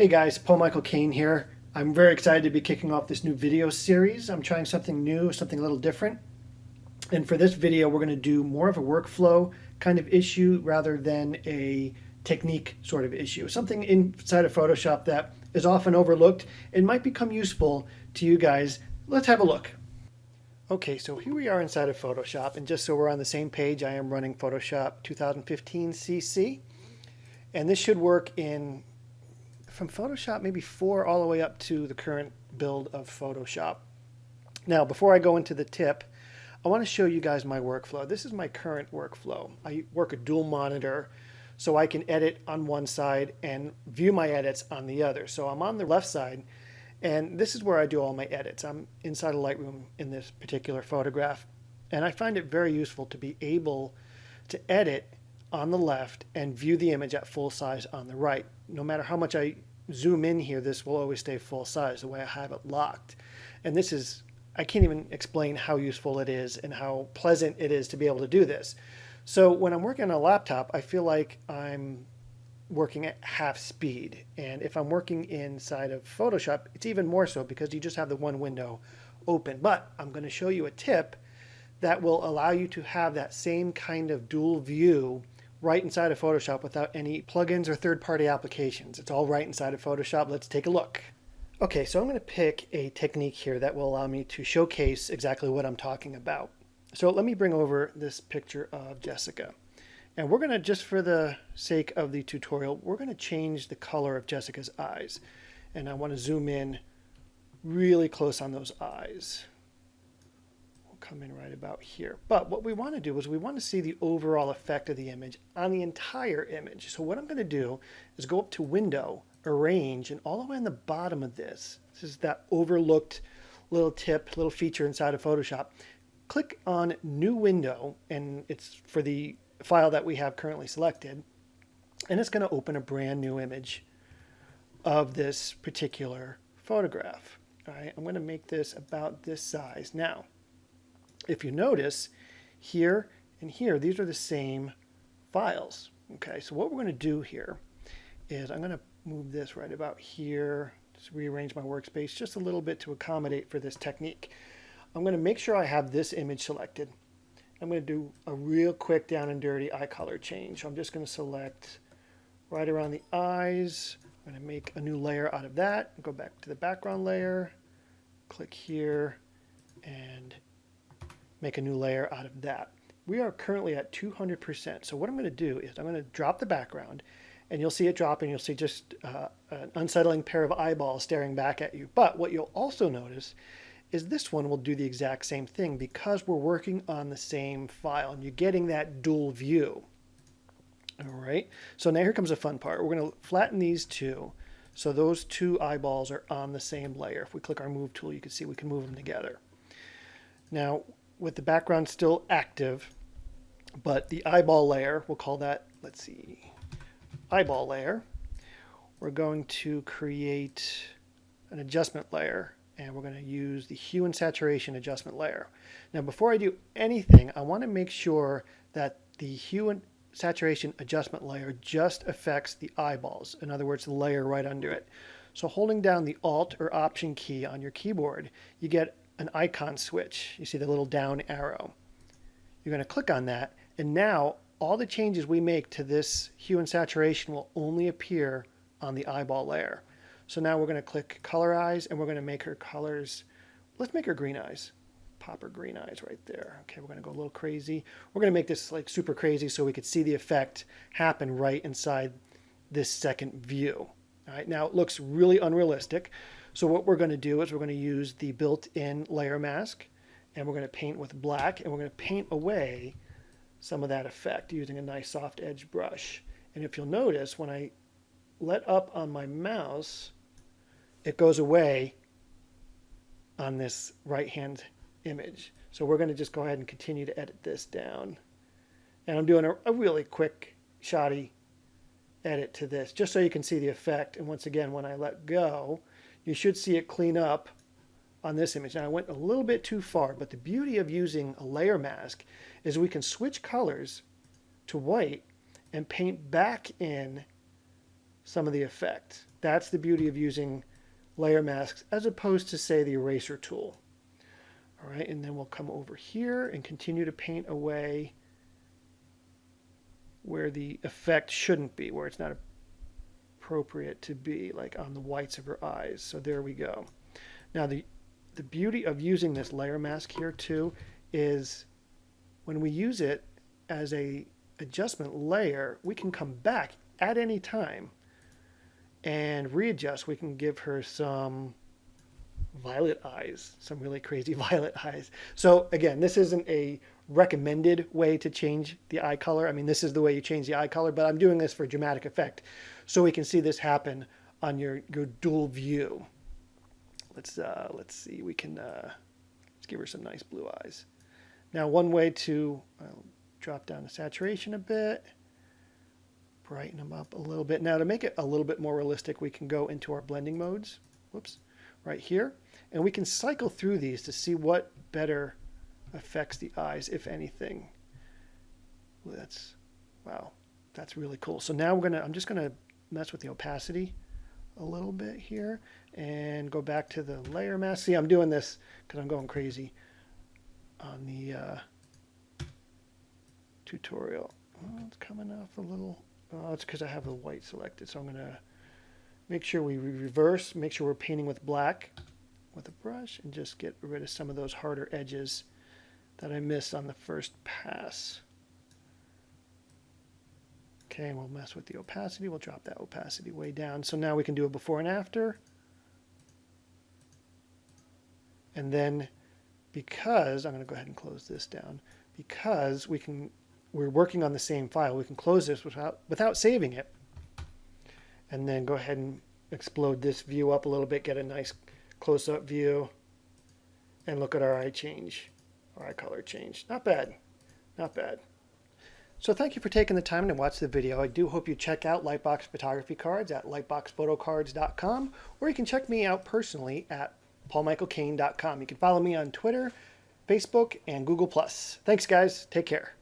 Hey guys, Paul Michael Kane here. I'm very excited to be kicking off this new video series. I'm trying something new, something a little different. And for this video, we're going to do more of a workflow kind of issue rather than a technique sort of issue. Something inside of Photoshop that is often overlooked and might become useful to you guys. Let's have a look. Okay, so here we are inside of Photoshop, and just so we're on the same page, I am running Photoshop 2015 CC. And this should work in from Photoshop maybe 4 all the way up to the current build of Photoshop. Now, before I go into the tip, I want to show you guys my workflow. This is my current workflow. I work a dual monitor, so I can edit on one side and view my edits on the other. So I'm on the left side, and this is where I do all my edits. I'm inside of Lightroom in this particular photograph, and I find it very useful to be able to edit on the left and view the image at full size on the right. No matter how much I zoom in here, this will always stay full size the way I have it locked. And this is, I can't even explain how useful it is and how pleasant it is to be able to do this. So when I'm working on a laptop, I feel like I'm working at half speed. And if I'm working inside of Photoshop, it's even more so because you just have the one window open. But I'm going to show you a tip that will allow you to have that same kind of dual view right inside of Photoshop without any plugins or third-party applications. It's all right inside of Photoshop. Let's take a look. Okay, so I'm going to pick a technique here that will allow me to showcase exactly what I'm talking about. So let me bring over this picture of Jessica. And we're going to, just for the sake of the tutorial, we're going to change the color of Jessica's eyes. And I want to zoom in really close on those eyes. Come in right about here. But what we want to do is we want to see the overall effect of the image on the entire image. So what I'm going to do is go up to Window, Arrange, and all the way on the bottom of this is that overlooked little tip, little feature inside of Photoshop. Click on New Window, and it's for the file that we have currently selected, and it's going to open a brand new image of this particular photograph. All right, I'm going to make this about this size. Now, if you notice, here and here, these are the same files. Okay, so what we're going to do here is I'm going to move this right about here, just rearrange my workspace just a little bit to accommodate for this technique. I'm going to make sure I have this image selected. I'm going to do a real quick down and dirty eye color change. So I'm just going to select right around the eyes. I'm going to make a new layer out of that, go back to the background layer, click here, and make a new layer out of that. We are currently at 200%. So what I'm going to do is I'm going to drop the background, and you'll see it dropping. You'll see just an unsettling pair of eyeballs staring back at you. But what you'll also notice is this one will do the exact same thing because we're working on the same file, and you're getting that dual view. All right. So now here comes the fun part. We're going to flatten these two, so those two eyeballs are on the same layer. If we click our Move tool, you can see we can move them together. Now, with the background still active, but the eyeball layer, we'll call that, let's see, eyeball layer. We're going to create an adjustment layer, and we're going to use the hue and saturation adjustment layer. Now, before I do anything, I want to make sure that the hue and saturation adjustment layer just affects the eyeballs. In other words, the layer right under it. So holding down the Alt or Option key on your keyboard, you get an icon switch. You see the little down arrow. You're going to click on that, and now all the changes we make to this hue and saturation will only appear on the eyeball layer. So now we're going to click Color Eyes, and we're going to make her colors, let's make her green eyes. Pop her green eyes right there. Okay, we're going to go a little crazy. We're going to make this like super crazy so we could see the effect happen right inside this second view. All right, now it looks really unrealistic. So what we're going to do is we're going to use the built-in layer mask, and we're going to paint with black, and we're going to paint away some of that effect using a nice soft edge brush. And if you'll notice, when I let up on my mouse, it goes away on this right-hand image. So we're going to just go ahead and continue to edit this down. And I'm doing a really quick, shoddy edit to this, just so you can see the effect. And once again, when I let go, you should see it clean up on this image. Now I went a little bit too far, but the beauty of using a layer mask is we can switch colors to white and paint back in some of the effect. That's the beauty of using layer masks as opposed to, say, the eraser tool. All right, and then we'll come over here and continue to paint away where the effect shouldn't be, where it's not appropriate to be, like on the whites of her eyes. So there we go. Now the beauty of using this layer mask here too is when we use it as a adjustment layer, we can come back at any time and readjust. We can give her some violet eyes, some really crazy violet eyes. So again, this isn't a recommended way to change the eye color. I mean, this is the way you change the eye color, but I'm doing this for dramatic effect so we can see this happen on your dual view. Let's see, we can let's give her some nice blue eyes. Now one way to drop down the saturation a bit, brighten them up a little bit. Now to make it a little bit more realistic, we can go into our blending modes, whoops, right here, and we can cycle through these to see what better affects the eyes, if anything. Well, wow, that's really cool. So now I'm just gonna mess with the opacity a little bit here and go back to the layer mask. See, I'm doing this because I'm going crazy on the tutorial. Oh, it's coming off a little. Oh, it's because I have the white selected. So I'm gonna make sure we reverse, make sure we're painting with black with a brush and just get rid of some of those harder edges that I missed on the first pass. Okay, and we'll mess with the opacity. We'll drop that opacity way down. So now we can do a before and after. And then because, I'm going to go ahead and close this down, because we're working on the same file, we can close this without saving it. And then go ahead and explode this view up a little bit, get a nice close-up view, and look at our eye change, our eye color change. Not bad, not bad. So thank you for taking the time to watch the video. I do hope you check out Lightbox Photography Cards at lightboxphotocards.com, or you can check me out personally at paulmichaelkane.com. You can follow me on Twitter, Facebook, and Google+. Thanks, guys. Take care.